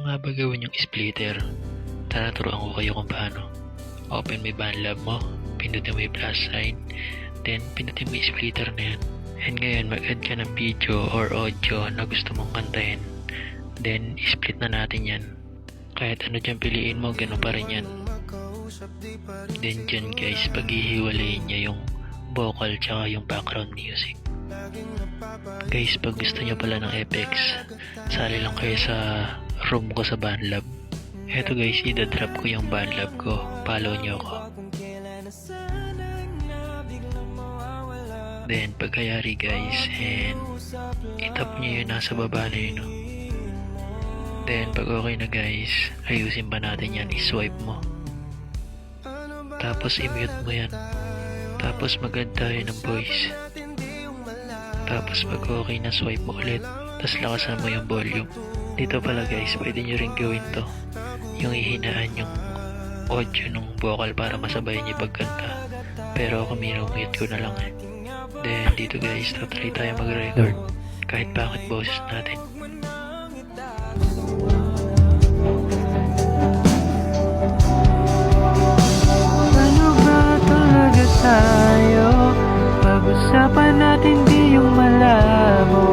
nga ba gawin yung splitter? Tara, turuan ko kayo kung paano. Open mo yung BandLab mo, pindutin mo yung plus sign, then pindutin mo yung splitter na yan. And ngayon, mag-add ka ng video or audio na gusto mong kantahin. Then, split na natin yan. Kahit ano dyan piliin mo, ganun pa rin yan. Then dyan guys, paghihiwalayin niya yung vocal tsaka yung background music. Guys, pag gusto nyo pala ng effects, sali lang kayo sa room ko sa BandLab. Eto guys, idadrop ko yung BandLab ko. Follow nyo ako. Then pagkayari guys, and itap nyo yun nasa baba na yun. Then pag okay na guys, ayusin pa natin yan. I-swipe mo. Tapos i-mute mo yan. Tapos mag-add tayo ng voice. Tapos pag okay na, swipe mo ulit. Tapos lakasan mo yung volume. Dito pala guys, pwede nyo rin gawin to. Yung ihinaan yung audio ng vocal para masabayan yung pagkanta. Pero ako minumute ko na lang eh. Then dito guys, tatry tayo mag-record. Kahit bakit boses natin. Ano ba talaga tayo? Pag-usapan natin di yung malabo.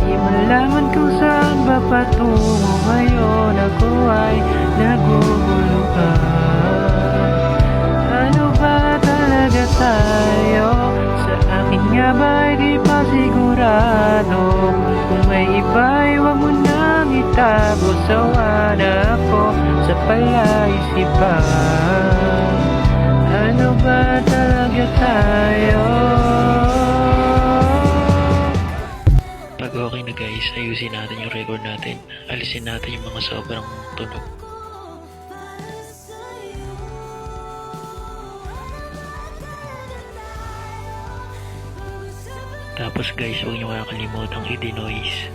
Di malaman kung saan ba patungo ngayon. Ako ay naguguluhan. Ano ba talaga tayo? Sa akin nga ba'y di pa sigurado? Kung may iba'y wag mo nang itago. Sawa na ako sa palaisipan. Ano ba talaga tayo? Pag okay na guys, ayusin natin yung record natin. Alisin natin yung mga sobrang tunog. Tapos guys, huwag nyo kakalimutan i-denoise.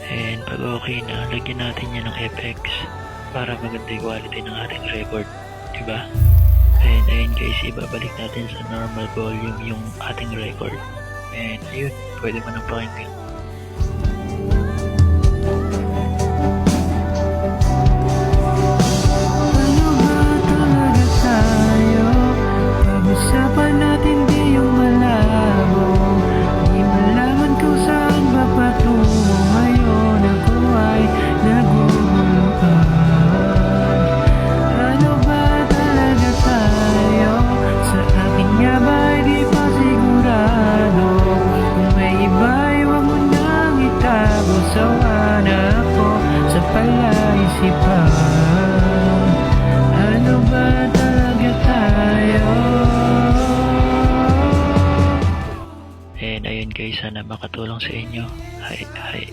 And pag okay na, lagyan natin yan ng FX para maganda yung quality ng ating record. Diba? And ayun guys, ibabalik natin sa normal volume yung ating record. And ayun, pwede mo nang pakinggan. Ano ba talaga tayo? Pag-usapan natin di yung malabo. Di malaman kung saan ba patungo ngayon. Ako ay naguguluhan. Ano ba talaga tayo? Sa akin nga ba'y di pa sigurado? Kung may iba'y wag mo nang itago. Sawa na ako sa palaisipan. Ano ba talaga tayo? And ayun guys, sana makatulong sa inyo. Hi.